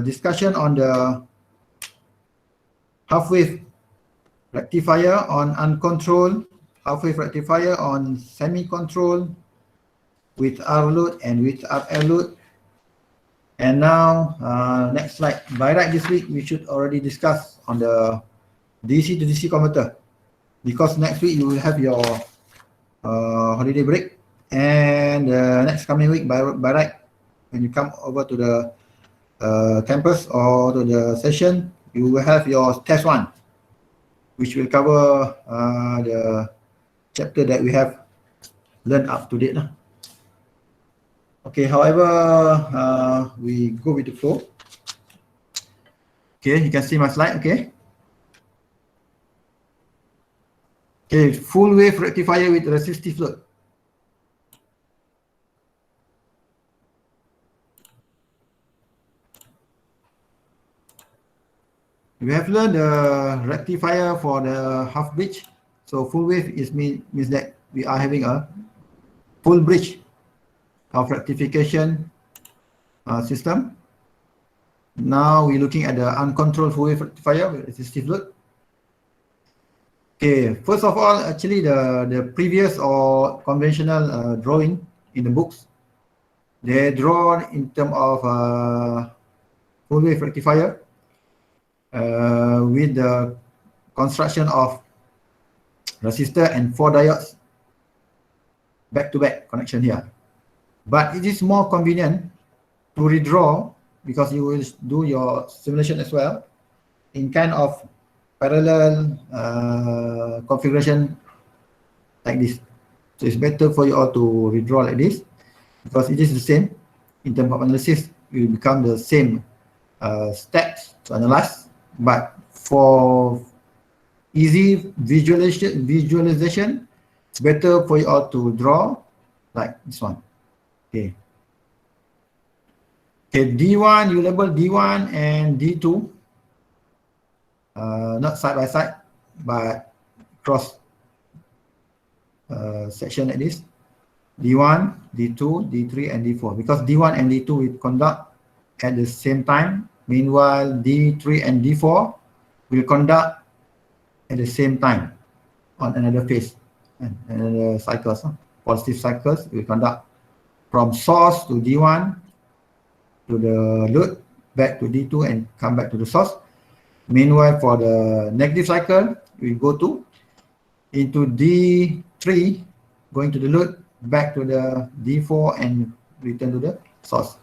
discussion on the half-wave rectifier on uncontrolled, half-wave rectifier on semi-controlled, with R load and with R load. And now, next slide. By right this week, we should already discuss on the DC to DC converter, because next week you will have your holiday break, and next coming week, by right, when you come over to the campus or to the session, you will have your test one, which will cover the chapter that we have learned up to date. Okay, however, we go with the flow. Okay, you can see my slide, okay? Okay, full wave rectifier with resistive load. We have learned the rectifier for the half bridge. So full wave means that we are having a full bridge of rectification system. Now we're looking at the uncontrolled full wave rectifier with resistive load. Okay, first of all, actually the previous or conventional drawing in the books, they draw in terms of full wave rectifier with the construction of resistor and 4 diodes back-to-back connection here. But it is more convenient to redraw, because you will do your simulation as well in kind of parallel configuration like this. So it's better for you all to redraw like this, because it is the same in terms of analysis. It will become the same steps to analyze, but for easy visualization, it's better for you all to draw like this one. Okay. Okay, D1, you label D1 and D2, not side by side, but cross section like this. D1, D2, D3, and D4, because D1 and D2 will conduct at the same time. Meanwhile, D3 and D4 will conduct at the same time on another phase and another cycles. Positive cycles will conduct from source to D1 to the load, back to D2 and come back to the source. Meanwhile, for the negative cycle, we go into D3, going to the load, back to the D4 and return to the source.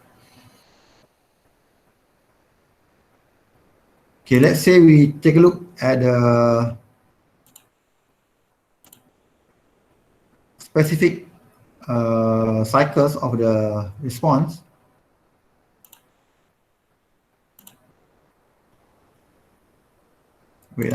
Okay, let's say we take a look at the specific cycles of the response. Wait,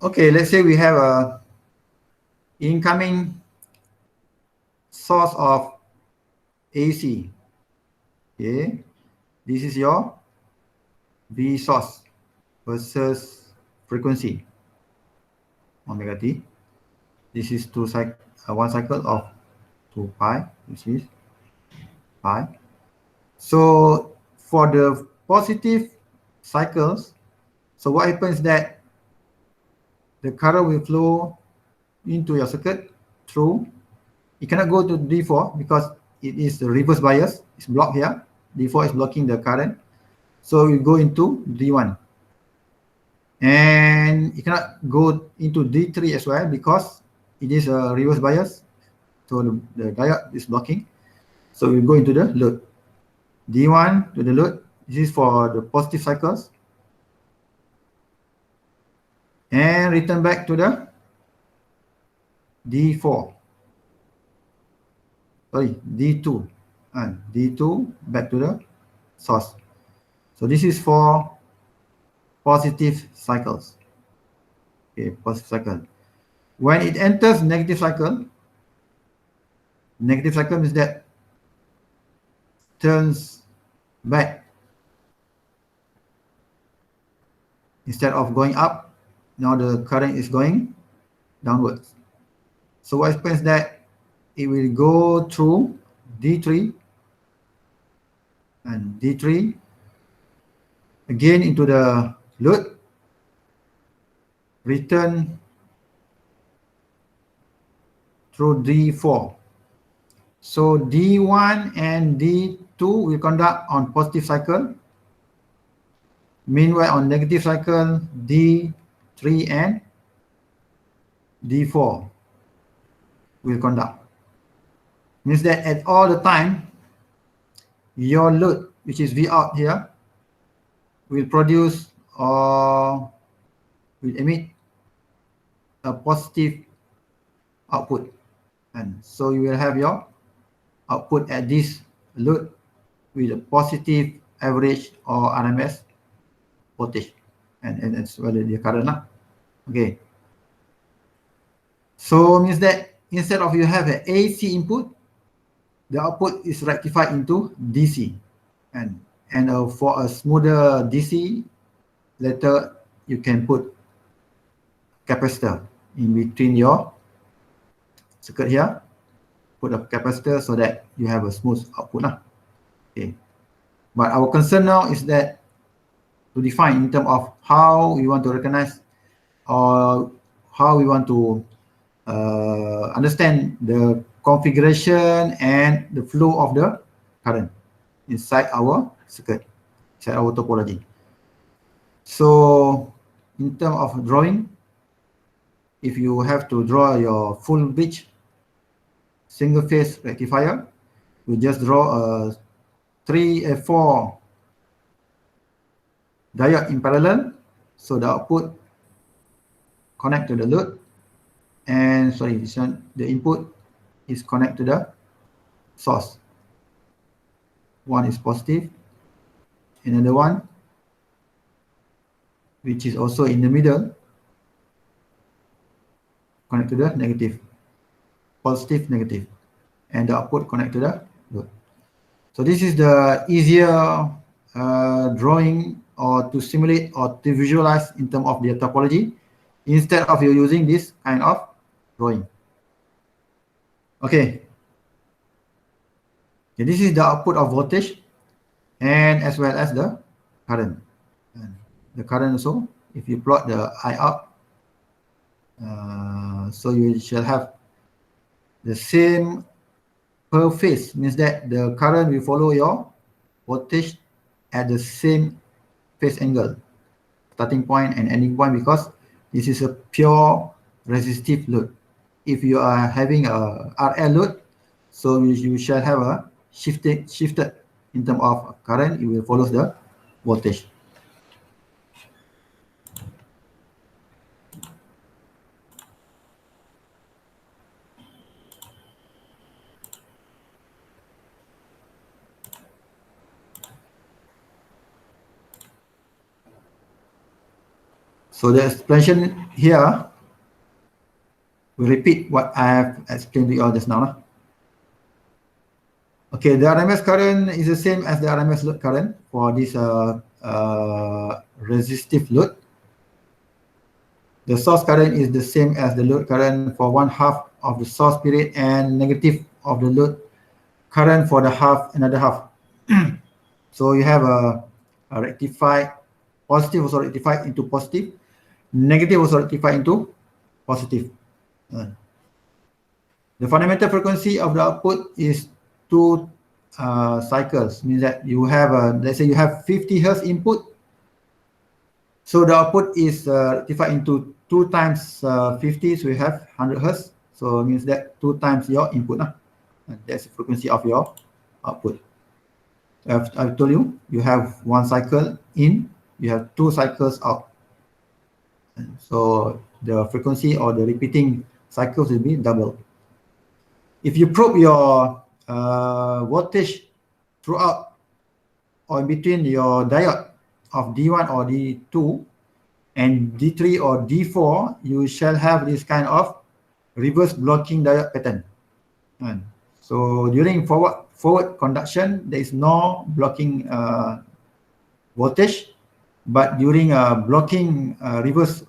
Okay, let's say we have a incoming source of AC. Okay, this is your V source versus frequency omega t. This is one cycle of 2 pi, which is pi. So for the positive cycles, so what happens that the current will flow into your circuit through. It cannot go to D4 because it is the reverse bias. It's blocked here. D4 is blocking the current. So we go into D1. And it cannot go into D3 as well because it is a reverse bias. So the diode is blocking. So we go into the load. D1 to the load. This is for the positive cycles. And return back to the D4. Sorry, D2. and D2 back to the source. So this is for positive cycles. Okay, positive cycle. When it enters negative cycle means that turns back. Instead of going up, now the current is going downwards. So what happens that it will go through D3 and D3 again into the load, return through D4. So D1 and D2 will conduct on positive cycle. Meanwhile, on negative cycle, D3 and D4 will conduct. Means that at all the time, your load, which is V out here, will produce or will emit a positive output. And so you will have your output at this load with a positive average or RMS voltage, and as well as the current lah. Okay. So means that instead of you have an AC input, the output is rectified into DC, and for a smoother DC, later you can put capacitor in between your circuit here. Put a capacitor so that you have a smooth output lah. Okay. But our concern now is that to define in terms of how we want to recognize or how we want to understand the configuration and the flow of the current inside our circuit, inside our topology. So in terms of drawing, if you have to draw your full bridge single phase rectifier, we just draw a 4 diode in parallel, so the output connect to the load, and sorry, this one, the input is connect to the source. One is positive, another one which is also in the middle connect to the negative, positive, negative, and the output connect to the load. So this is the easier drawing or to simulate or to visualize in terms of the topology instead of you using this kind of drawing. Okay. Okay, this is the output of voltage and as well as the current. And the current also, if you plot the I out, so you shall have the same per phase, means that the current will follow your voltage at the same phase angle, starting point and ending point, because this is a pure resistive load. If you are having a RL load, so you shall have a shifted in terms of current, it will follow the voltage. So the explanation here will repeat what I have explained to you all just now. Okay, the RMS current is the same as the RMS load current for this resistive load. The source current is the same as the load current for 1/2 of the source period and negative of the load current for the another half. So you have a rectified, positive also rectified into positive, negative also rectified into positive. The fundamental frequency of the output is 2 cycles, means that you have let's say you have 50 Hz input, so the output is rectified into 2 times 50, so you have 100 Hz, so it means that 2 times your input. That's the frequency of your output. I've told you, you have 1 cycle in, you have 2 cycles out. And so the frequency or the repeating cycles will be double. If you probe your voltage throughout or in between your diode of D1 or D2 and D3 or D4, you shall have this kind of reverse blocking diode pattern. So during forward conduction, there is no blocking voltage, but during reverse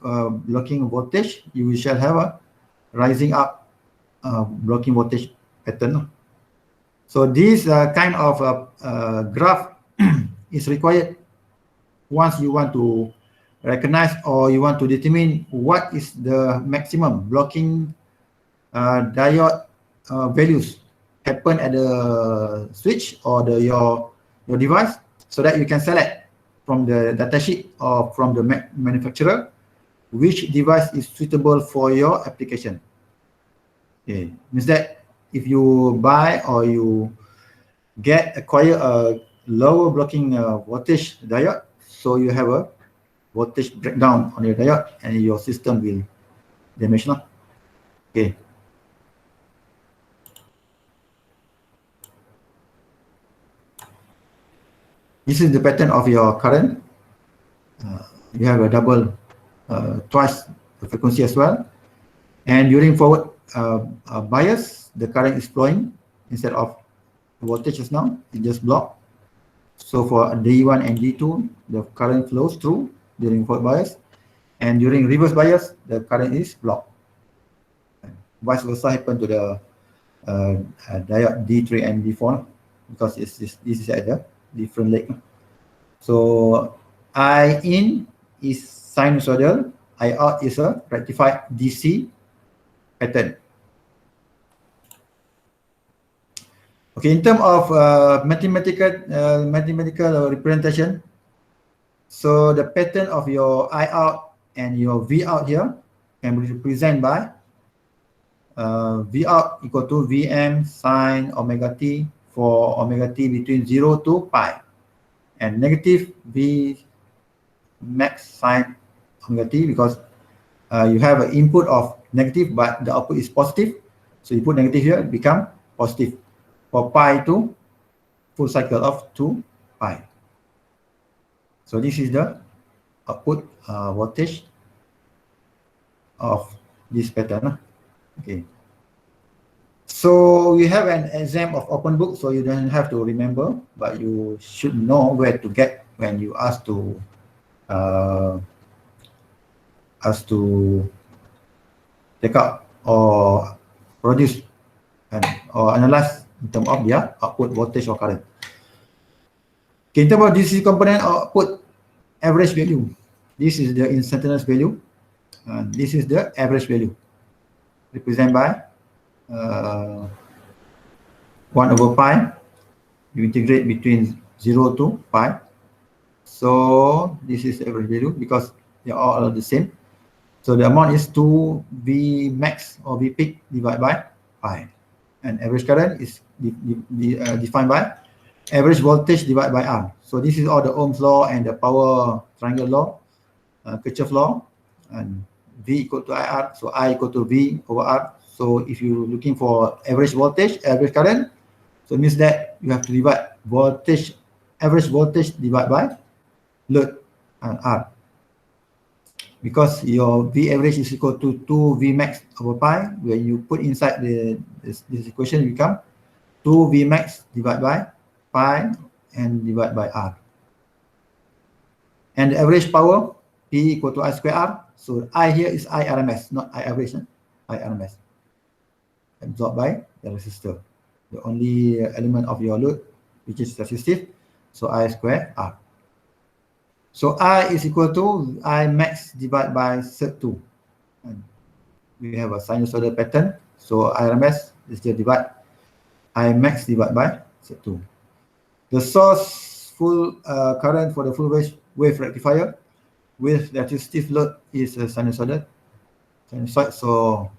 blocking voltage, you shall have a rising up blocking voltage pattern. So this kind of graph is required once you want to recognize or you want to determine what is the maximum blocking diode values happen at the switch or your device, so that you can select from the datasheet or from the manufacturer which device is suitable for your application. Okay, means that if you buy or you acquire a lower blocking voltage diode, so you have a voltage breakdown on your diode and your system will damage. Okay. This is the pattern of your current. You have a double, twice the frequency as well. And during forward bias, the current is flowing instead of the voltage is now, it just blocked. So for D1 and D2, the current flows through during forward bias. And during reverse bias, the current is blocked. Vice versa happen to the diode D3 and D4 because this is at the different leg. So I in is sinusoidal, I out is a rectified DC pattern. Okay, in terms of mathematical representation, so the pattern of your I out and your V out here can be represented by V out equal to Vm sine omega t for omega t between 0 to pi, and negative V max sine omega t because you have an input of negative but the output is positive, so you put negative here, it become positive for pi to full cycle of 2 pi. So this is the output voltage of this pattern. Okay. So we have an exam of open book, so you don't have to remember, but you should know where to get when you ask to take out or produce or analyze in terms of their output voltage or current. Okay, in terms of DC component output average value, this is the instantaneous value, and this is the average value, represented by 1 over pi. You integrate between 0 to pi. So this is the average value because they are all the same. So the amount is 2 V max or V peak divided by pi. And average current is defined by average voltage divided by R. So this is all the Ohm's law and the power triangle law, Kirchhoff law, and V equal to IR. So I equal to V over R. So if you're looking for average voltage, average current, so it means that you have to divide voltage, average voltage divided by load and R. Because your V average is equal to 2 V max over pi, when you put inside this equation, it become 2 V max divided by pi and divided by R. And the average power, P equal to I square R. So I here is I RMS, not I average, I RMS. Absorbed by the resistor, the only element of your load which is resistive, so I square R. So I is equal to I max divided by Z2. And we have a sinusoidal pattern, so RMS is still divide I max divided by Z2. The source full current for the full wave rectifier with the resistive load is a sinusoid, so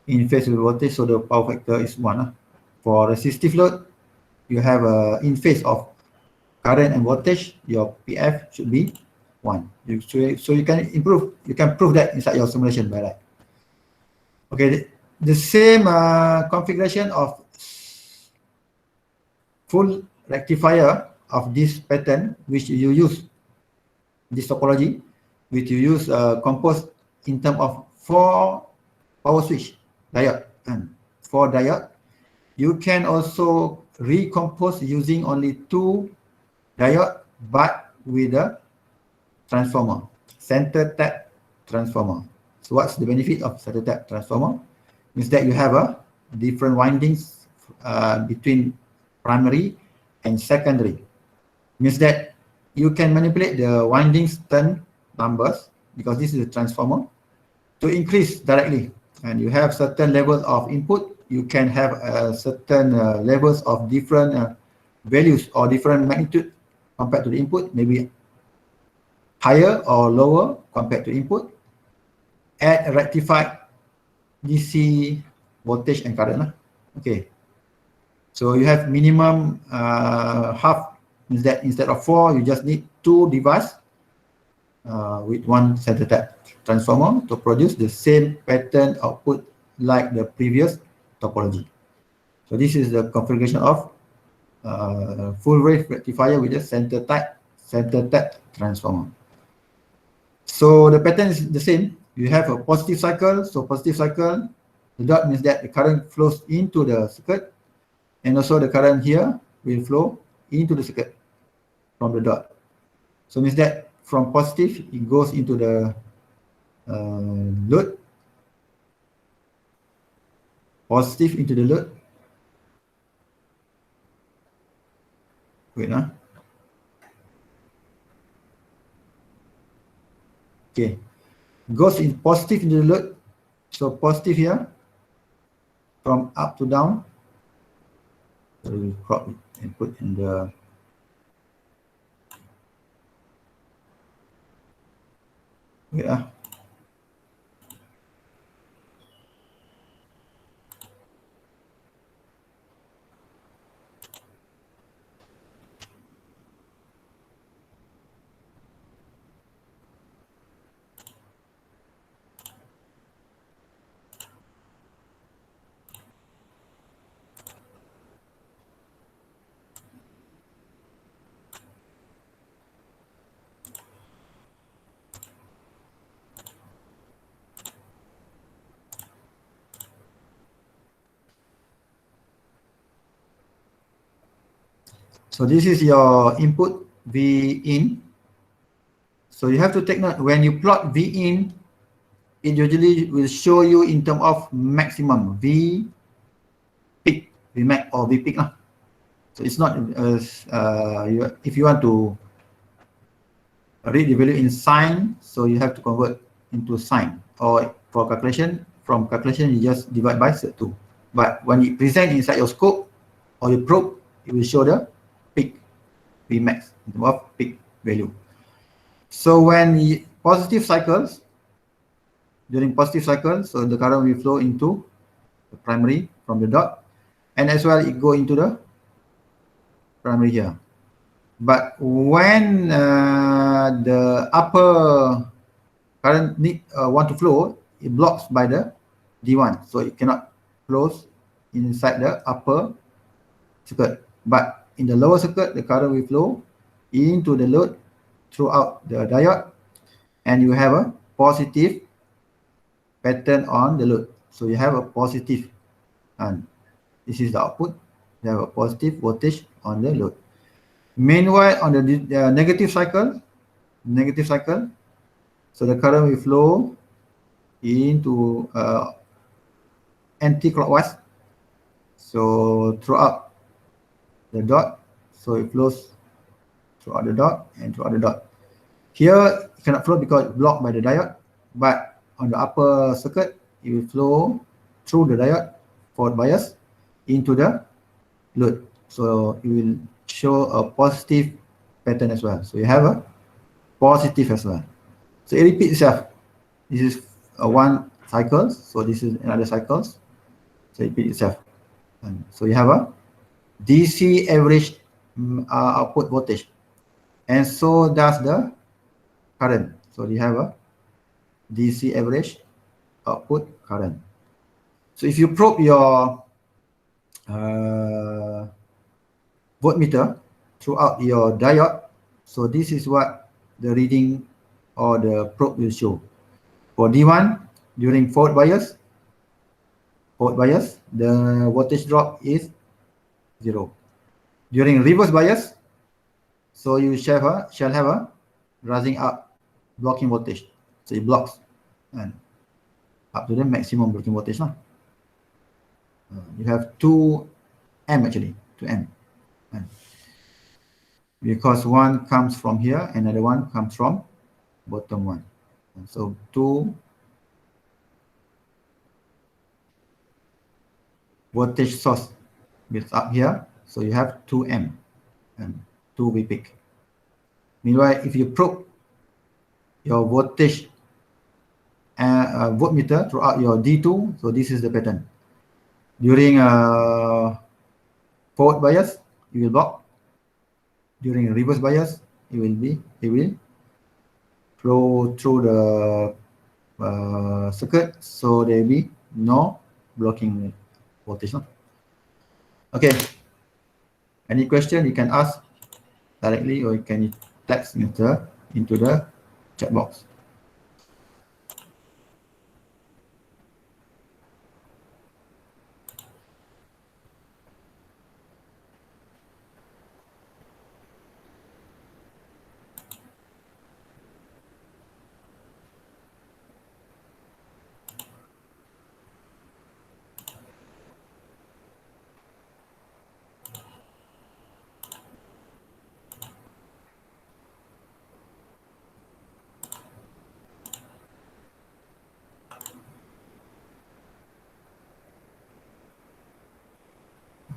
in phase with voltage, so the power factor is 1. For resistive load, you have in phase of current and voltage, your PF should be 1. So you can improve, you can prove that inside your simulation by that. Okay, the same configuration of full rectifier of this pattern, which you use this topology, which you use composed in terms of 4 power switch diode and 4 diode. You can also recompose using only 2 diode, but with a transformer, center tap transformer. So what's the benefit of center tap transformer? Means that you have a different windings between primary and secondary. Means that you can manipulate the windings turn numbers, because this is a transformer, to increase directly. And you have certain levels of input. You can have certain levels of different values or different magnitude compared to the input, maybe higher or lower compared to input, at a rectified DC voltage and current. Okay. So you have minimum half, means that instead of 4, you just need 2 devices with 1 center tap transformer to produce the same pattern output like the previous topology. So this is the configuration of full wave rectifier with a center tap transformer. So the pattern is the same. You have a positive cycle. So positive cycle, the dot means that the current flows into the circuit, and also the current here will flow into the circuit from the dot. So means that from positive, it goes into the load, positive into the load. Wait, okay, goes in positive into the load. So positive here, from up to down. So we crop it and put in the so this is your input V in. So you have to take note, when you plot V in, it usually will show you in terms of maximum V peak, V max or V peak. So it's not if you want to read the value in sine, so you have to convert into sine, or for calculation, from calculation you just divide by 2. But when you present inside your scope or your probe, it will show the peak, V max, in terms of peak value. So when positive cycles, during positive cycles, so the current will flow into the primary from the dot, and as well it go into the primary here. But when the upper current want to flow, it blocks by the D1, so it cannot close inside the upper circuit. But in the lower circuit, the current will flow into the load throughout the diode, and you have a positive pattern on the load. So you have a positive, and this is the output. You have a positive voltage on the load. Meanwhile, on the negative cycle, so the current will flow into anti-clockwise. So throughout the dot, so it flows throughout the dot and throughout the dot. Here it cannot flow because it's blocked by the diode, but on the upper circuit, it will flow through the diode forward bias into the load. So it will show a positive pattern as well. So you have a positive as well. So it repeats itself. This is one cycle, so this is another cycle. So it repeats itself. And so you have a DC average output voltage, and so does the current. So you have a DC average output current. So if you probe your voltmeter throughout your diode. So this is what the reading or the probe will show. For D1, during forward bias, the voltage drop is 0. During reverse bias, so you shall have a rising up blocking voltage. So it blocks and up to the maximum blocking voltage now. You have 2M actually, 2M. Because one comes from here, another one comes from bottom one. And so 2 voltage source built up here. So you have 2M and 2 V peak. Meanwhile, if you probe your voltage voltmeter throughout your D2, so this is the pattern. During forward bias, you will block. During reverse bias, it will flow through the circuit, so there will be no blocking voltage. No? Okay. Any question you can ask directly, or you can text into the chat box.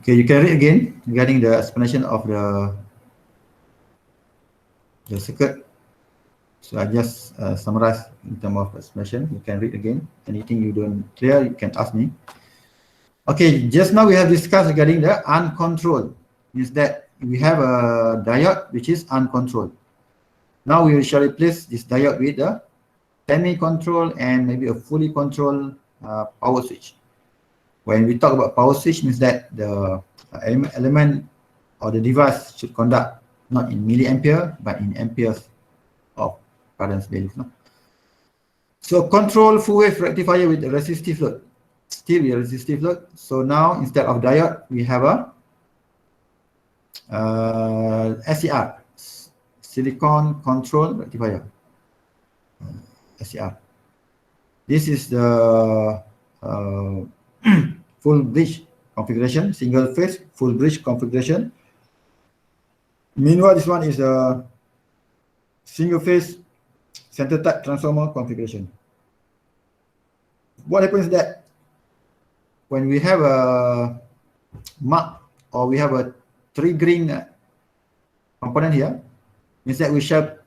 Okay, you can read again regarding the explanation of the circuit. So I just summarize in terms of explanation. You can read again. Anything you don't clear, you can ask me. Okay, just now we have discussed regarding the uncontrolled. Means that we have a diode which is uncontrolled. Now we shall replace this diode with a semi-controlled and maybe a fully controlled power switch. When we talk about power switch, means that the element or the device should conduct not in milliampere but in amperes of current values. No? So control full wave rectifier with a resistive load. Still a resistive load. So now instead of diode, we have a SCR, silicon control rectifier. SCR. This is the full bridge configuration, single phase full bridge configuration. Meanwhile, this one is a single phase center type transformer configuration. What happens is that when we have a mark or we have a triggering component here, means that we shall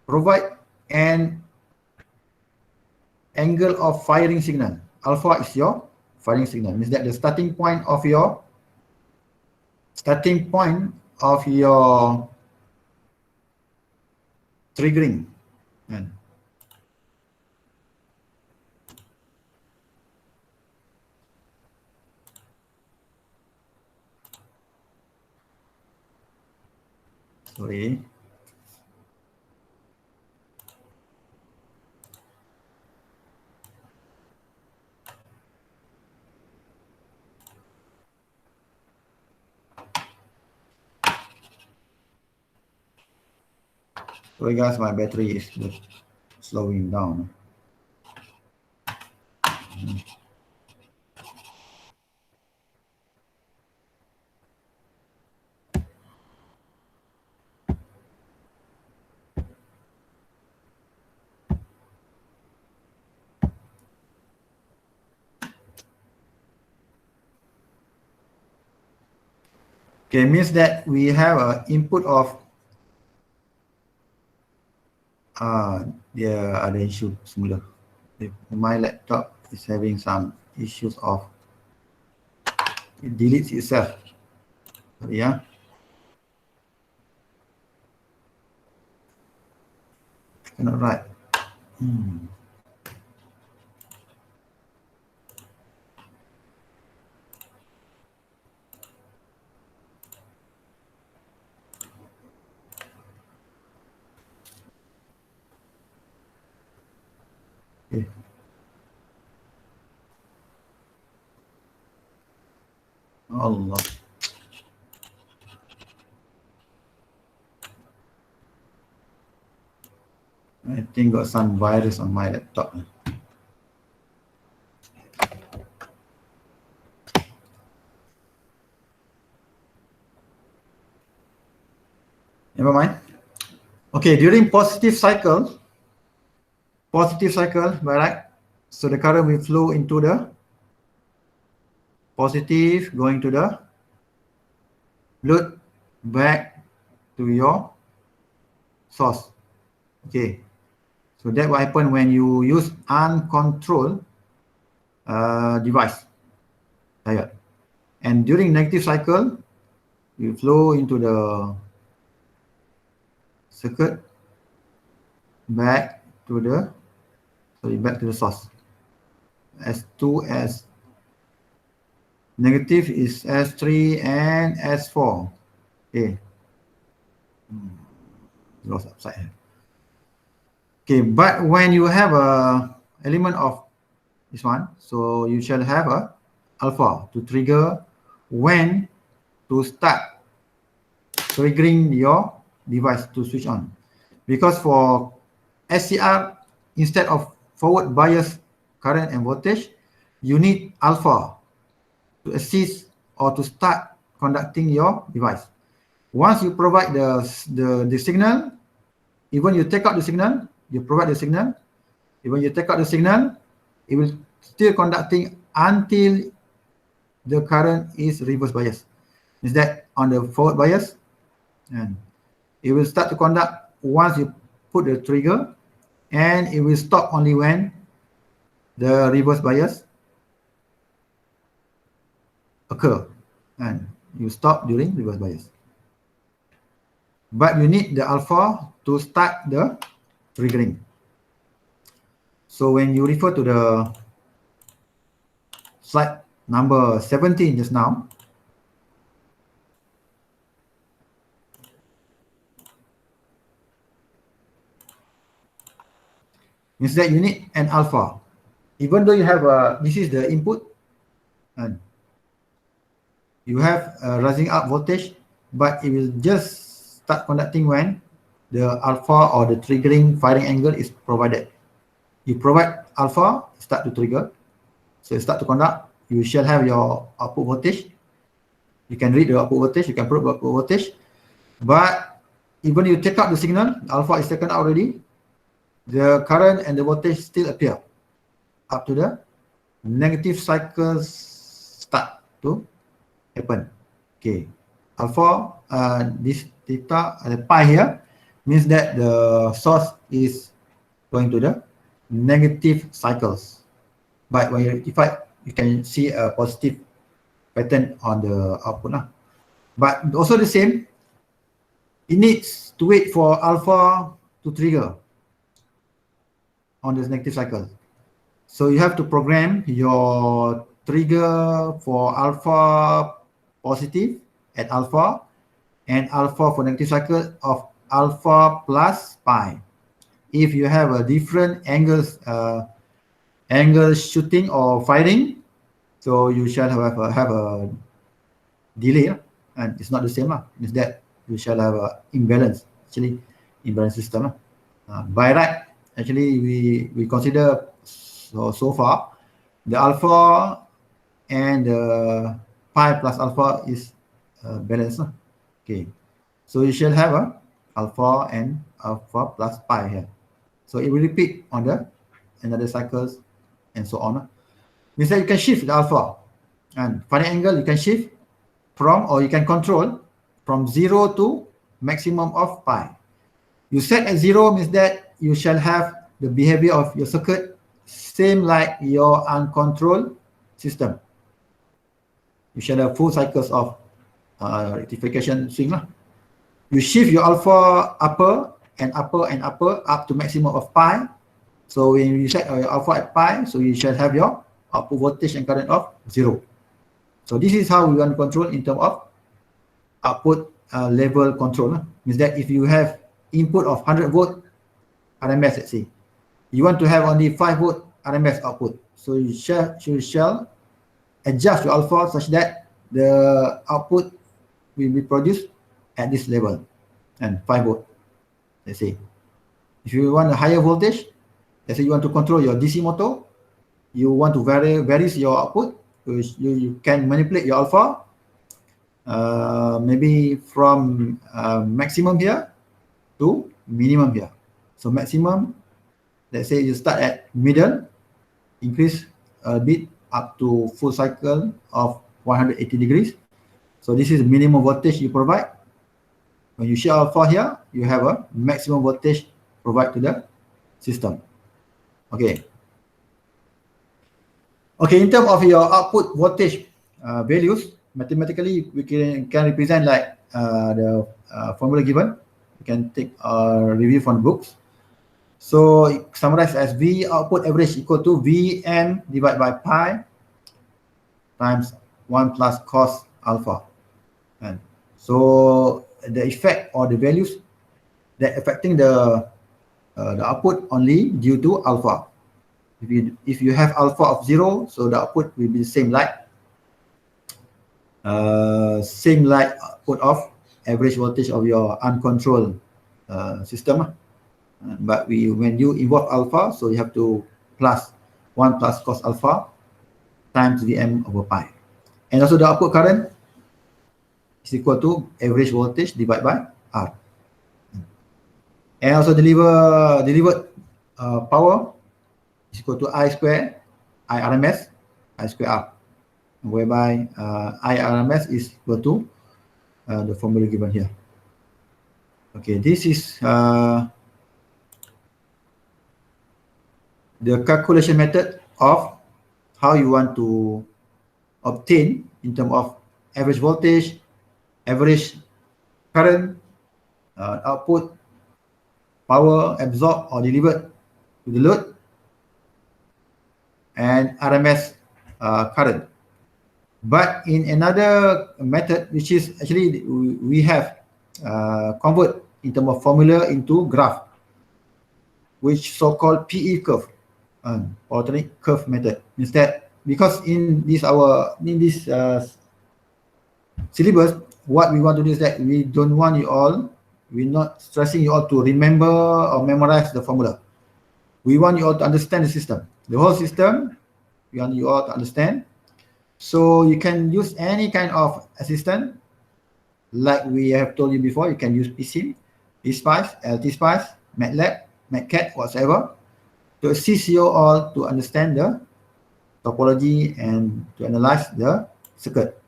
provide an angle of firing signal. Alpha is your firing signal. Means that the starting point of your triggering. Sorry. Sorry guys, my battery is slowing down. Okay, means that we have an input of ada issue semula. My laptop is having some issues of it deletes itself. Sorry, yeah. Cannot write. Allah. I think got some virus on my laptop. Never mind. Okay, during positive cycle, right? So the current will flow into the positive, going to the load back to your source. Okay, so that will happen when you use uncontrolled device diode. And during negative cycle, you flow into the circuit back to the source. S2, S negative is S3 and S4. Okay. Lost upside here. Okay, but when you have a element of this one, so you shall have a alpha to trigger when to start triggering your device to switch on. Because for SCR, instead of forward bias current and voltage, you need alpha to assist or to start conducting your device. Once you provide the signal, even you take out the signal, you provide the signal, even you take out the signal, it will still conducting until the current is reverse bias. Is that on the forward bias? And it will start to conduct once you put the trigger, and it will stop only when the reverse bias occur, and you stop during reverse bias. But you need the alpha to start the triggering. So when you refer to the slide number 17 just now, means that you need an alpha. Even though you have this is the input, and you have a rising up voltage, but it will just start conducting when the alpha or the triggering firing angle is provided. You provide alpha, start to trigger, so it start to conduct. You shall have your output voltage. You can read the output voltage, you can probe the output voltage, but even you take out the signal, alpha is taken out already, the current and the voltage still appear up to the negative cycles start to happen. Okay, alpha, this theta, the pi here means that the source is going to the negative cycles. But when you rectify, you can see a positive pattern on the output. But also the same, it needs to wait for alpha to trigger on this negative cycle. So you have to program your trigger for alpha positive at alpha, and alpha for negative cycle of alpha plus pi. If you have a different angles, angle shooting or firing, so you shall have a delay, and it's not the same. Means that you shall have a imbalance, actually imbalance system. By right, actually we consider so far the alpha and the pi plus alpha is balanced. Okay, so you shall have a alpha and alpha plus pi here. So it will repeat on the another cycles and so on. Means that you can shift the alpha and firing angle, you can shift from, or you can control from 0 to maximum of pi. You set at 0 means that you shall have the behavior of your circuit same like your uncontrolled system. You shall have full cycles of rectification swing. You shift your alpha upper and upper and upper up to maximum of pi. So when you set your alpha at pi, so you shall have your output voltage and current of 0. So this is how we want to control in terms of output level control. Means that if you have input of 100 volt RMS, let's say, you want to have only 5 volt RMS output. So you shall adjust your alpha such that the output will be produced at this level, and 5 volt, let's say. If you want a higher voltage, let's say you want to control your DC motor, you want to vary your output, you can manipulate your alpha, maybe from maximum here to minimum here. So maximum, let's say you start at middle, increase a bit up to full cycle of 180 degrees. So this is the minimum voltage you provide. When you shift alpha here, you have a maximum voltage provide to the system. Okay. Okay, in terms of your output voltage values, mathematically we can represent like the formula given. You can take a review from the books. So it summarized as V output average equal to Vm divided by pi times 1 plus cos alpha. And so the effect or the values that affecting the output only due to alpha. If you have alpha of 0, so the output will be the same like output of average voltage of your uncontrolled system. But when you involve alpha, so you have to plus 1 plus cos alpha times Vm over pi. And also the output current is equal to average voltage divided by R. And also delivered power is equal to I square I RMS I square R, whereby I RMS is equal to the formula given here. Okay, this is the calculation method of how you want to obtain in terms of average voltage, average current, output, power absorbed or delivered to the load, and RMS current. But in another method, which is actually we have convert in terms of formula into graph, which so-called PE curve, alternate curve method. Instead, because in this syllabus, what we want to do is that we don't want you all, we're not stressing you all to remember or memorize the formula. We want you all to understand the system, the whole system. We want you all to understand. So you can use any kind of assistant, like we have told you before. You can use PSIM, PSpice, LTSpice, MATLAB, MATCAD, whatsoever, to assist you all to understand the topology and to analyze the circuit.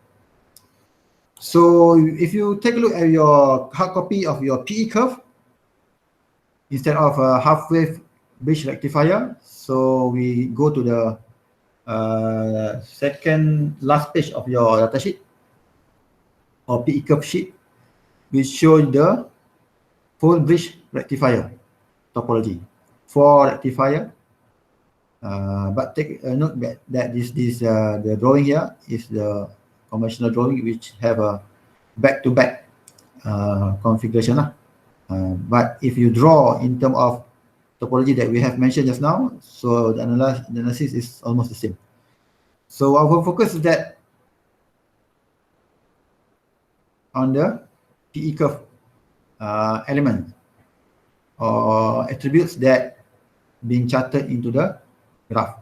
So if you take a look at your hard copy of your PE curve, instead of a half-wave bridge rectifier, so we go to the second last page of your datasheet or PE curve sheet, which shows the full bridge rectifier topology for rectifier. But take a note that the drawing here is the conventional drawing, which have a back-to-back configuration. But if you draw in terms of topology that we have mentioned just now, so the analysis is almost the same. So our focus is that on the PE curve element or attributes that being charted into the graph.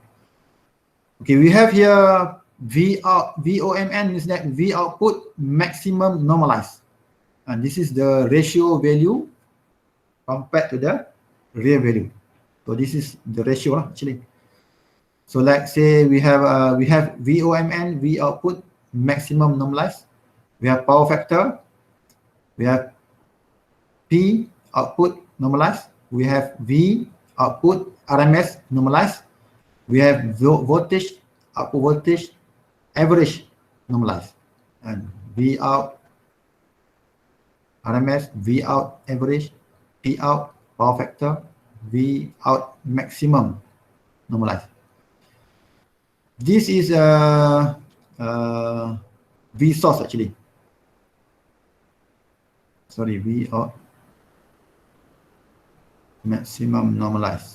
Okay, we have here VOMN, means that V output maximum normalized, and this is the ratio value compared to the real value. So this is the ratio actually. So like say we have VOMN, V output maximum normalized. We have power factor. We have P output normalized. We have V output RMS normalized. We have voltage, output voltage, average normalized, and V out RMS, V out average, P out power factor, V out maximum normalized. This is V source actually. Sorry, V out maximum normalized.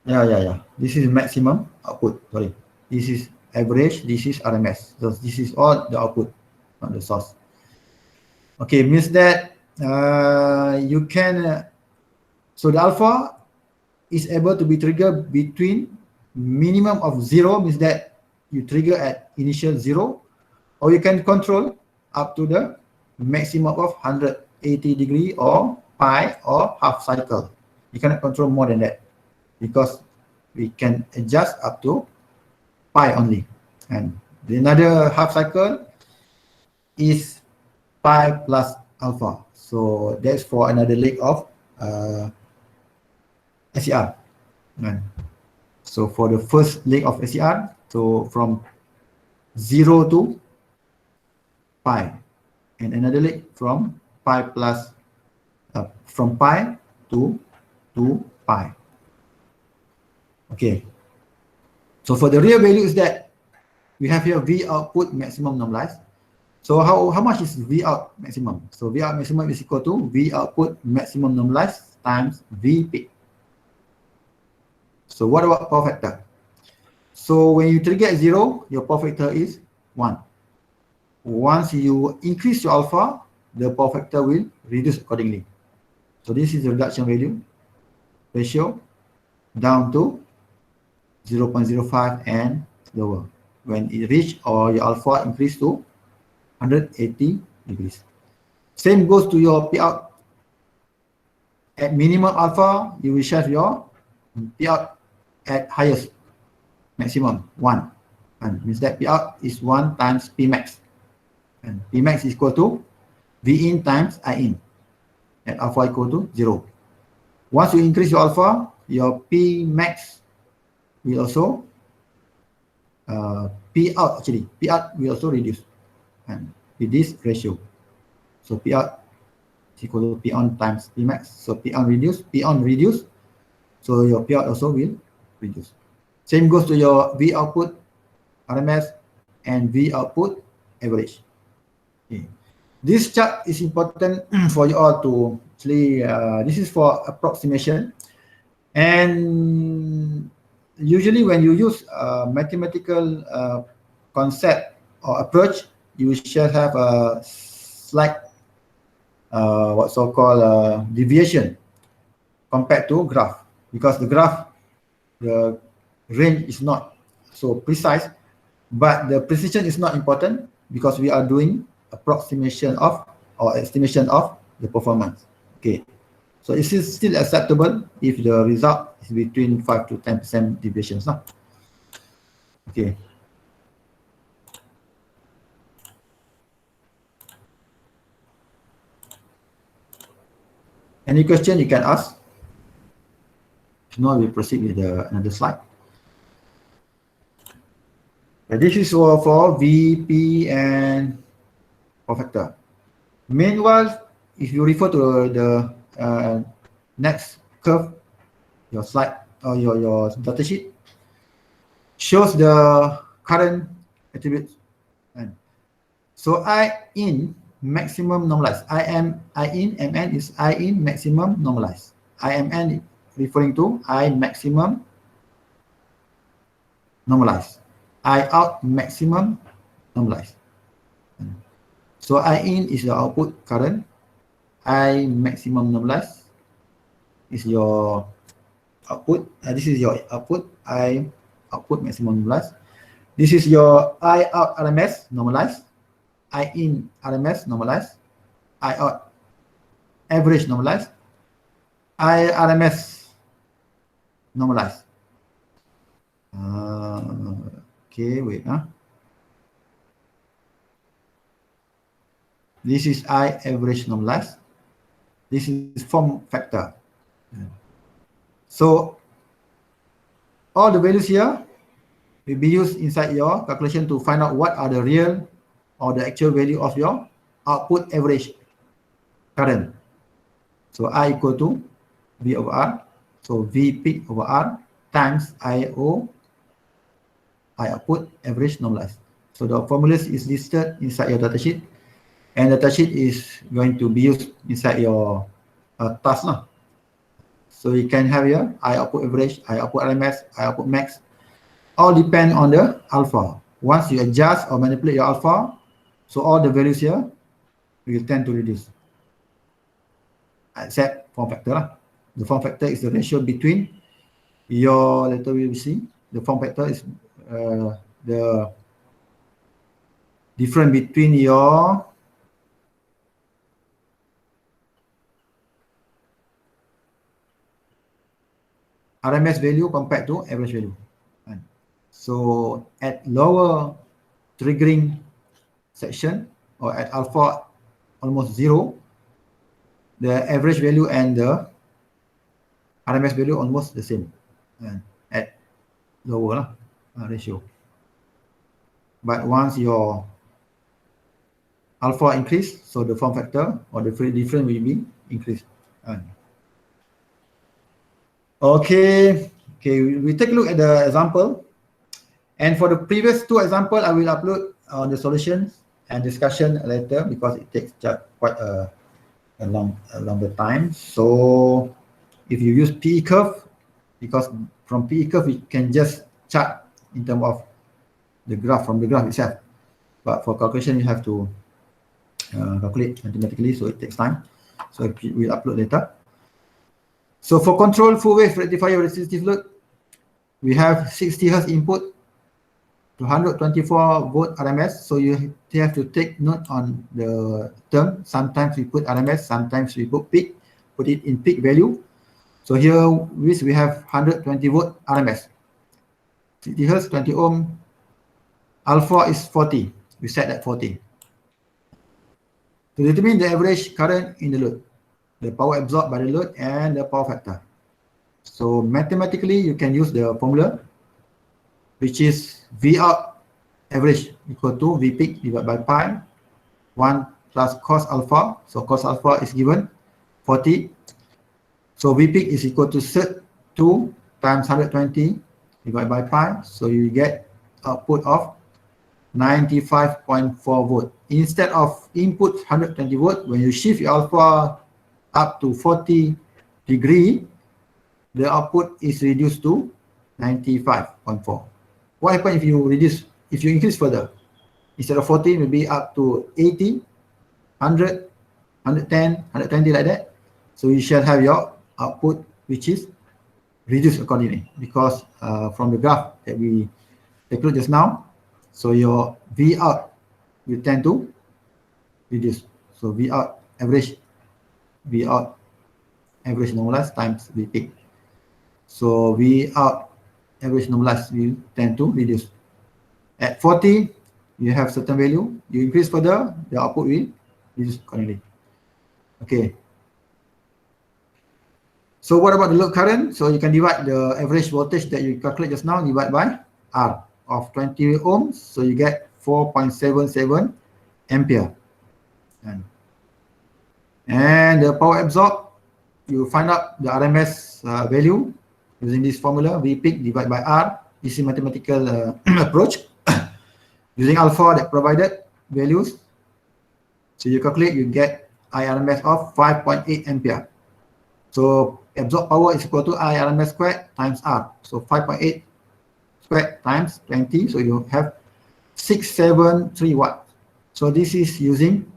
Yeah. This is maximum output. Sorry. This is average. This is RMS. So this is all the output, not the source. Okay, means that you can. So the alpha is able to be triggered between minimum of 0, means that you trigger at initial 0, or you can control up to the maximum of 180° or pi or half cycle. You cannot control more than that because we can adjust up to pi only. And the another half cycle is pi plus alpha. So that's for another leg of SCR. And so for the first leg of SCR, so from 0 to pi, and another leg from pi plus from pi to pi. Okay. So for the real value is that we have here V output maximum normalized. So how much is V out maximum? So V out maximum is equal to V output maximum normalized times V peak. So what about power factor? So when you trigger at 0, your power factor is 1. Once you increase your alpha, the power factor will reduce accordingly. So this is the reduction value ratio down to 0.05 and lower. When it reach or your alpha increase to 180°. Same goes to your P out. At minimum alpha, you will shave your P out at highest maximum 1, and means that P out is 1 times P max, and P max is equal to V in times I in at alpha equal to 0. Once you increase your alpha, your P max will also P out will also reduce, and with this ratio. So P out is equal to P on times P max. So P on reduce, so your P out also will reduce. Same goes to your V output RMS and V output average. Okay. This chart is important for you all to actually, this is for approximation. And usually when you use mathematical concept or approach, you should have a slight what so-called deviation compared to graph, because the graph, the range is not so precise, but the precision is not important because we are doing approximation of or estimation of the performance. Okay, so it is still acceptable if the result is between 5 to 10% deviations. No? Okay. Any question you can ask? If not, we proceed with another slide. This is for VP and power factor. Meanwhile, if you refer to the next curve, your slide or your data sheet shows the current attributes. And so I in maximum normalized. I in MN is I in maximum normalized. IMN referring to I maximum normalized. I out maximum normalized. So I in is your output current. I maximum normalized is your output. This is your output. I output maximum normalized. This is your I out RMS normalized. I in RMS normalized. I out average normalized. I RMS normalized. Okay, wait. This is I average normalized. This is form factor. So all the values here will be used inside your calculation to find out what are the real or the actual value of your output average current. So I equal to V over R. So V peak over R times IO, I output average normalized. So the formula is listed inside your datasheet, and the datasheet is going to be used inside your task. So you can have here I output average, I output RMS, I output max. all depend on the alpha. Once you adjust or manipulate your alpha, so all the values here will tend to reduce, except form factor lah. The form factor is the ratio between your, later we will see, the form factor is the difference between your RMS value compared to average value. So at lower triggering section or at alpha almost 0, the average value and the RMS value almost the same at lower ratio. But once your alpha increase, so the form factor or the difference will be increased. Okay, we take a look at the example. And for the previous two example, I will upload on the solutions and discussion later because it takes quite a longer time. So if you use PE curve, because from PE curve we can just chart in terms of the graph from the graph itself. But for calculation you have to calculate mathematically, so it takes time. So we'll upload later. So for control full wave rectifier resistive load, we have 60 Hz input to 124 volt RMS. So you have to take note on the term. Sometimes we put RMS, sometimes we put peak, put it in peak value. So here we have 120 volt RMS, 60 Hz, 20 ohm, alpha is 40. We set at 40. To determine the average current in the load, the power absorbed by the load and the power factor. So mathematically you can use the formula, which is V out average equal to V peak divided by pi 1 plus cos alpha. So cos alpha is given 40. So V peak is equal to 2 times 120 divided by pi. So you get output of 95.4 volt. Instead of input 120 volt, when you shift your alpha up to 40 degree, the output is reduced to 95.4. What happens if you increase further? Instead of 40, maybe up to 80, 100, 110, 120 like that. So you shall have your output which is reduced accordingly, because from the graph that we take a look just now, so your V out will tend to reduce. So V out average normalized times V peak. So V out average normalized will tend to reduce. At 40, you have certain value. You increase further, the output will reduce accordingly. Okay. So what about the load current? So you can divide the average voltage that you calculate just now, divide by R of 20 ohms. So you get 4.77 ampere. And the power absorbed, you find out the RMS value using this formula, V peak divided by R. This is mathematical approach using alpha that provided values. So you calculate, you get IRMS of 5.8 ampere. So absorbed power is equal to IRMS squared times R. So 5.8 squared times 20. So you have 673 watts. So this is using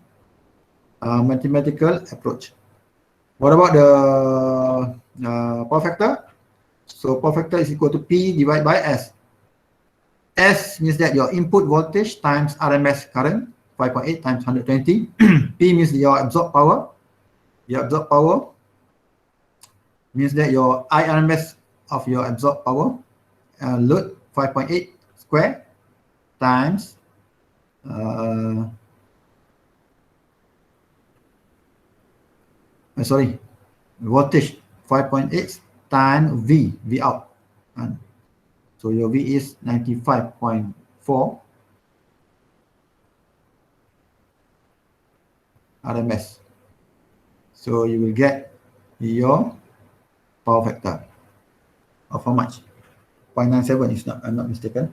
mathematical approach. What about the power factor? So power factor is equal to P divided by S. S means that your input voltage times RMS current, 5.8 times 120. P means your absorbed power. Your absorbed power means that your IRMS of your absorbed power load 5.8 square times voltage 5.8 times V out. So your V is 95.4 RMS. So you will get your power factor of how much? 0.97 is not, I'm not mistaken.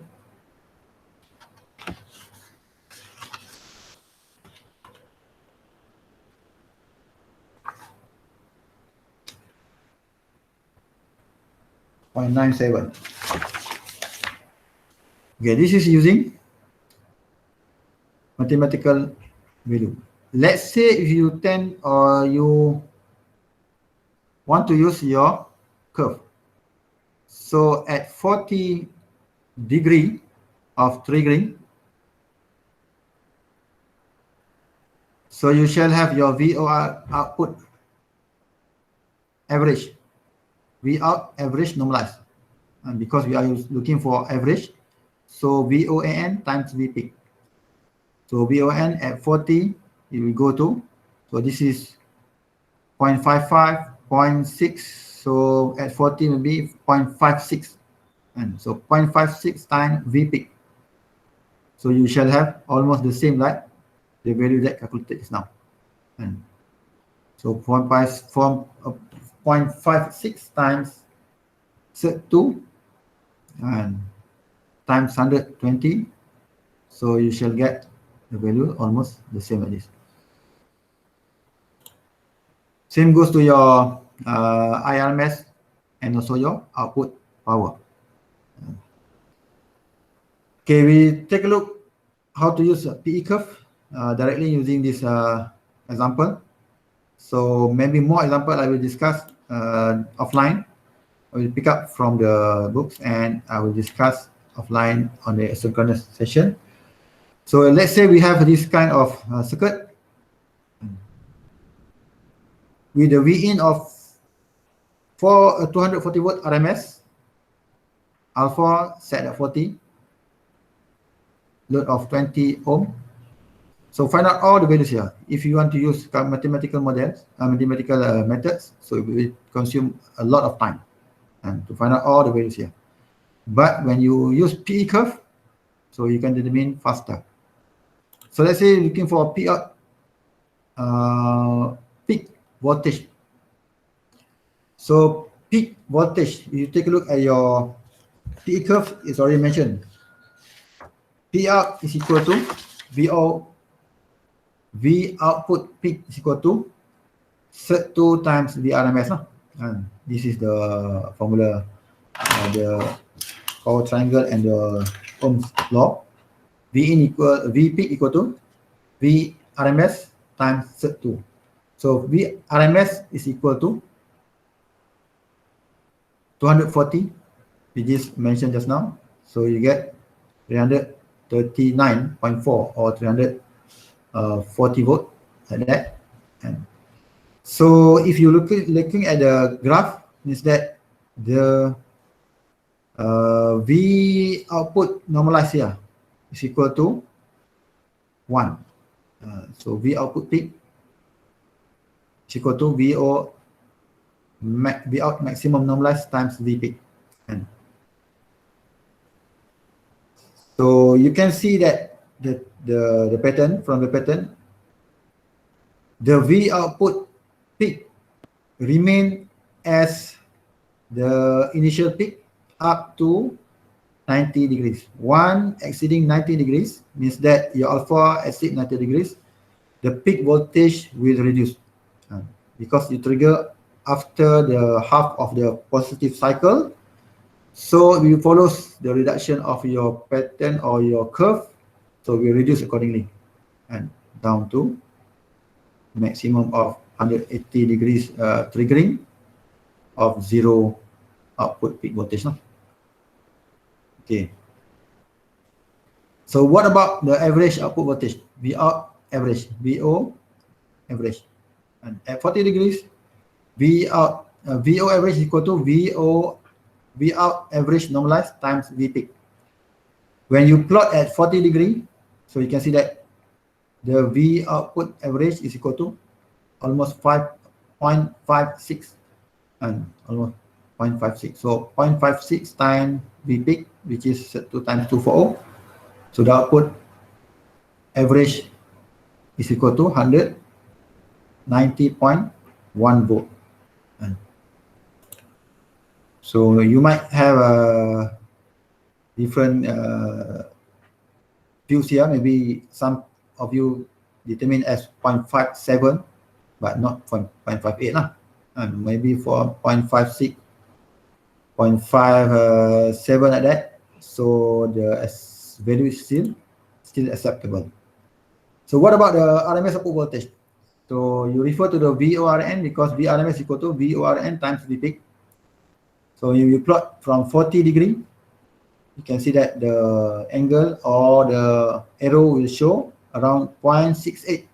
.97. Okay, this is using mathematical value. Let's say if you tend or you want to use your curve. So at 40 degree of triggering, so you shall have your VOR output average, V out average normalized. And because we are looking for average, so VOAN times V peak. So VON at 40, it will go to, so this is 0.55, 0.6. So at 40 will be 0.56. And so 0.56 times V peak. So you shall have almost the same like the value that calculated is now. And so 0.56 times 2 and times 120. So you shall get the value almost the same like this. Same goes to your IRMS and also your output power. Okay, we take a look how to use a PE curve directly using this example. So maybe more example I will discuss offline. I will pick up from the books and I will discuss offline on the asynchronous session. So let's say we have this kind of circuit with the V in of 240 volt RMS, alpha set at 40, load of 20 ohm. So find out all the values here. If you want to use mathematical models, mathematical methods, so it will consume a lot of time and to find out all the values here. But when you use PE curve, so you can determine faster. So let's say you're looking for peak voltage. So peak voltage, if you take a look at your PE curve, it's already mentioned. P out is equal to V output peak is equal to 2 times the RMS. And this is the formula, the power triangle and the Ohm's law. V peak equal to V RMS times 2. So V RMS is equal to 240, which is mentioned just now. So you get 339.4 or 340 volt like that. And so if you looking at the graph, means that the V output normalized here is equal to 1. So V output peak is equal to V out maximum normalized times V peak. And so you can see that the pattern, from the pattern, the V output peak remain as the initial peak up to 90 degrees. One exceeding 90 degrees means that your alpha exceed 90 degrees, the peak voltage will reduce because you trigger after the half of the positive cycle. So it follows the reduction of your pattern or your curve. So we reduce accordingly and down to maximum of 180 degrees triggering of 0 output peak voltage. Okay. So what about the average output voltage? V out average, VO average. And at 40 degrees, VO average is equal to V out average normalized times V peak. When you plot at 40 degree, so you can see that the V output average is equal to almost 5.56 and almost 0.56. So 0.56 times V peak, which is 2 times 240. So the output average is equal to 190.1 volt. So you might have a different views here. Maybe some of you determine as 0.57, but not 0.58 and maybe for 0.56, 0.57 like that. So the this value is still acceptable. So what about the RMS output voltage? So you refer to the VORN because VRMS equal to VORN times V peak. So you plot from 40 degree, you can see that the angle or the arrow will show around 0.68.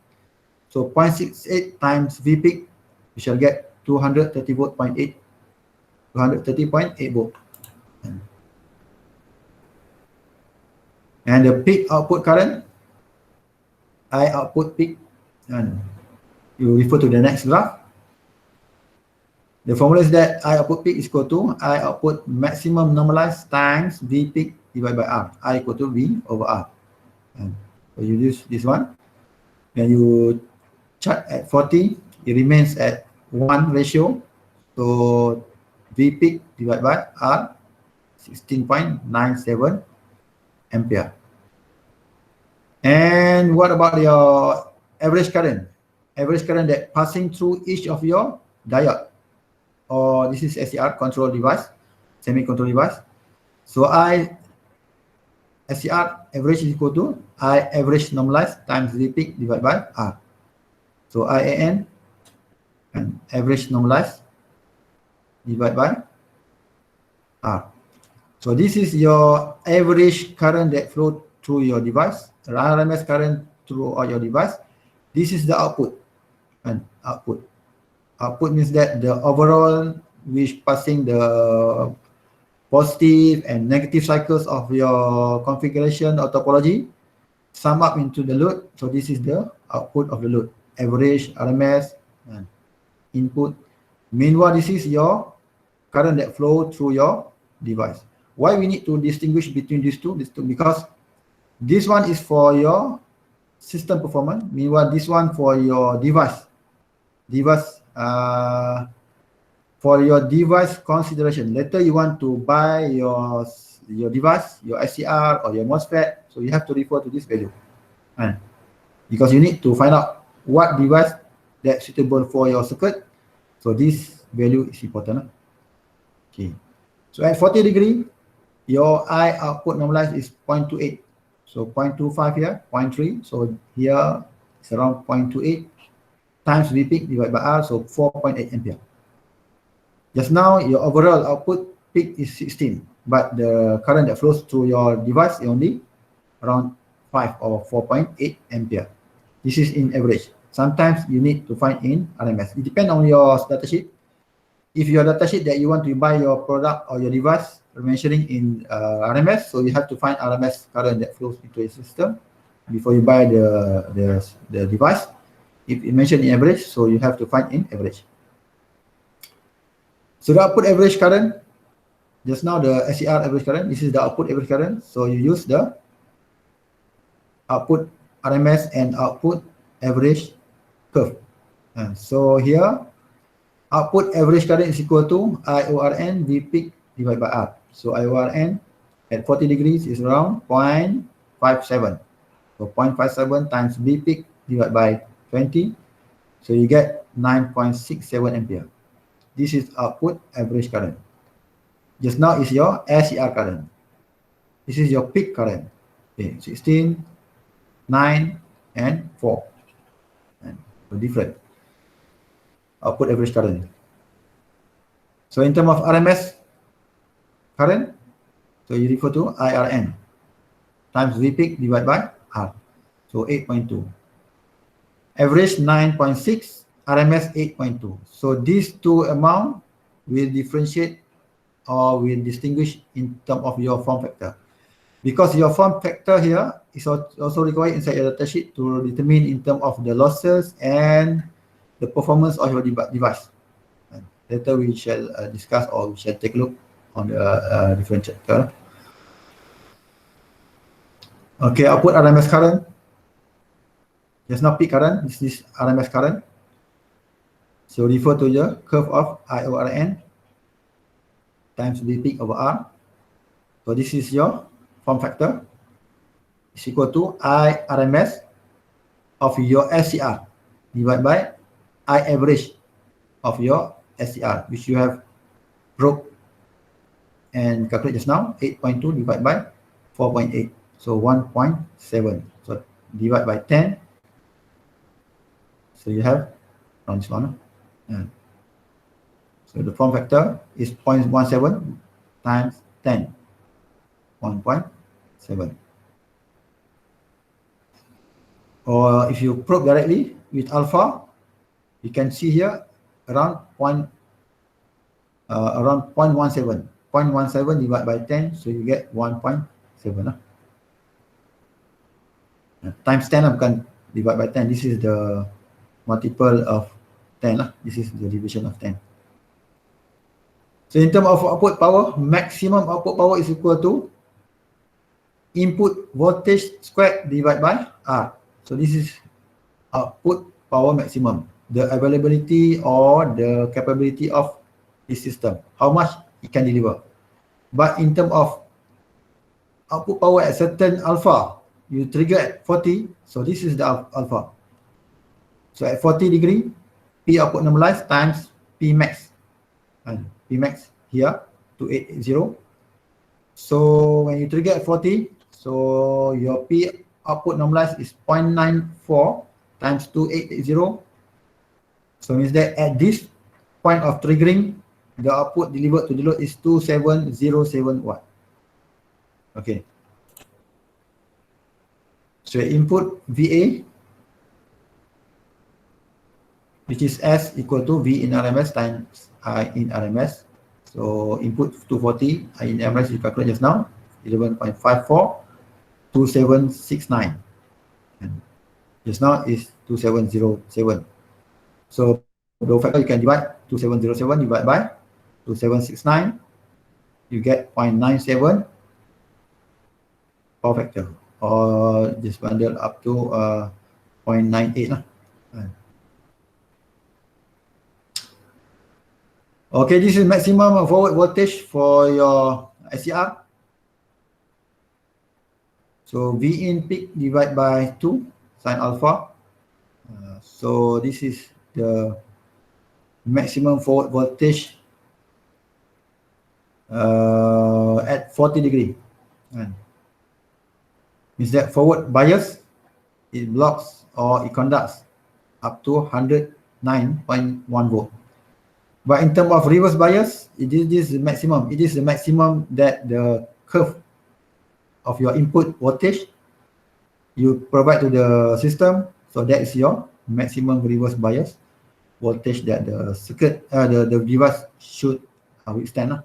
So 0.68 times V peak, we shall get 230 volt 0.8, 230.8 volt. And the peak output current, I output peak, and you refer to the next graph. The formula is that I output peak is equal to I output maximum normalized times V peak divided by R. I equal to V over R. And so you use this one. When you chart at 40, it remains at 1 ratio. So V peak divided by R, 16.97 ampere. And what about your average current? Average current that passing through each of your diode. Or this is SCR control device, semi-control device. So SCR average is equal to I average normalized times V peak divided by R. So IAN and average normalized divided by R. So this is your average current that flow through your device, RMS current throughout your device. This is the output. And output means that the overall which passing the positive and negative cycles of your configuration or topology sum up into the load. So this is the output of the load, average, RMS, and input. Meanwhile, this is your current that flow through your device. Why we need to distinguish between these two? Because this one is for your system performance. Meanwhile, this one for your device. For your device consideration. Later you want to buy your device, your SCR or your MOSFET, so you have to refer to this value. And because you need to find out what device that's suitable for your circuit. So this value is important. Okay. So at 40 degree, your I output normalized is 0.28. So 0.25 here, 0.3. So here it's around 0.28 times V peak divided by R, so 4.8 ampere. Just now, your overall output peak is 16, but the current that flows through your device is only around 5 or 4.8 ampere. This is in average. Sometimes you need to find in RMS. It depends on your datasheet. If your datasheet that you want to buy your product or your device mentioning in RMS, so you have to find RMS current that flows into your system before you buy the device. If it mentioned in average, so you have to find in average. So the output average current, just now the SCR average current, this is the output average current. So you use the output RMS and output average curve. And so here, output average current is equal to IORN V peak divided by R. So IORN at 40 degrees is around 0.57. So 0.57 times V peak divided by 20. So you get 9.67 ampere. This is output average current. Just now is your SCR current. This is your peak current. Okay, 16, 9, and 4. And so different. Output average current. So in terms of RMS current, so you refer to IRN times V peak divided by R. So 8.2. Average 9.6, RMS 8.2. So these two amount will differentiate or will distinguish in terms of your form factor. Because your form factor here is also required inside your datasheet to determine in terms of the losses and the performance of your device. And later we shall discuss or we shall take a look on the different chapter. Okay, output RMS current. Just now peak current, this is RMS current. So refer to the curve of IORN times V peak over R. So this is your form factor. It's equal to I RMS of your SCR divided by I average of your SCR, which you have broke and calculate just now, 8.2 divided by 4.8. So 1.7. So divide by 10. So you have around this one. So the form factor is 0.17 times 10. 1.7. Or if you probe directly with alpha, you can see here around 0.17. 0.17 divided by 10, so you get 1.7. Times 10 bukan divide by 10. This is the multiple of 10. This is the division of 10. So in terms of output power, maximum output power is equal to input voltage squared divided by R. So this is output power maximum, the availability or the capability of this system, how much it can deliver. But in terms of output power at certain alpha, you trigger at 40, so this is the alpha. So at 40 degree, P output normalized times P max, and P max here 2880. So when you trigger at 40, so your P output normalized is 0.94 times 2880. So means that at this point of triggering, the output delivered to the load is 2707 watt. Okay. So input VA, which is S equal to V in RMS times I in RMS. So input 240, I in RMS you calculate just now, 11.54, 2769. And just now is 2707. So the factor you can divide 2707 divided by 2769, you get 0.97 power factor, or just bundle up to 0.98. Okay, this is maximum forward voltage for your SCR. So V in peak divided by 2 sin alpha. So this is the maximum forward voltage at 40 degree. Means that forward bias, it blocks or it conducts up to 109.1 volt. But in terms of reverse bias, this is the maximum. It is the maximum that the curve of your input voltage you provide to the system. So that is your maximum reverse bias voltage that the circuit, the device should withstand.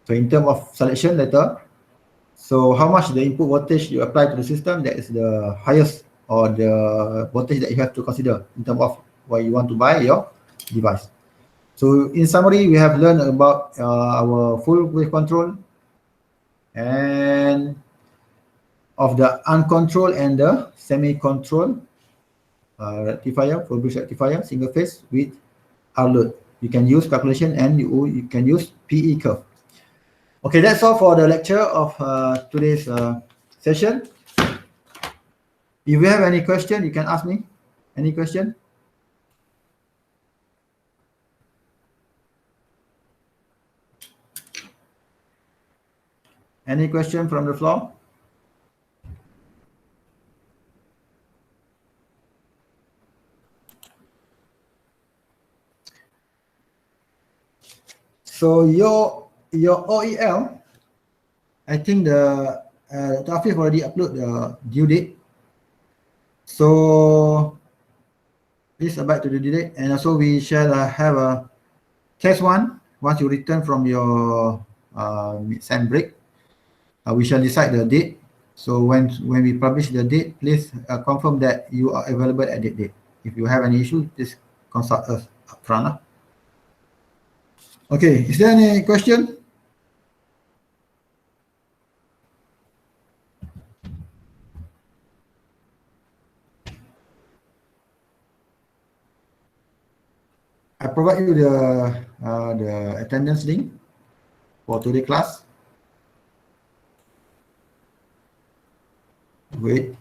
So in terms of selection later, so how much the input voltage you apply to the system, that is the highest or the voltage that you have to consider in terms of why you want to buy your device. So in summary, we have learned about our full wave control and of the uncontrolled and the semi-controlled rectifier, full bridge rectifier, single phase with R load. You can use calculation and you can use PE curve. Okay, that's all for the lecture of today's session. If you have any question, you can ask me. Any question? Any question from the floor? So your OEL, I think the Afif already upload the due date. So please abide to the due date, and also we shall have a test one once you return from your mid-sem break. We shall decide the date. So when we publish the date, please confirm that you are available at that date. If you have any issue, please consult us upfront. Okay, is there any question? I provide you the attendance link for today's class. Wait.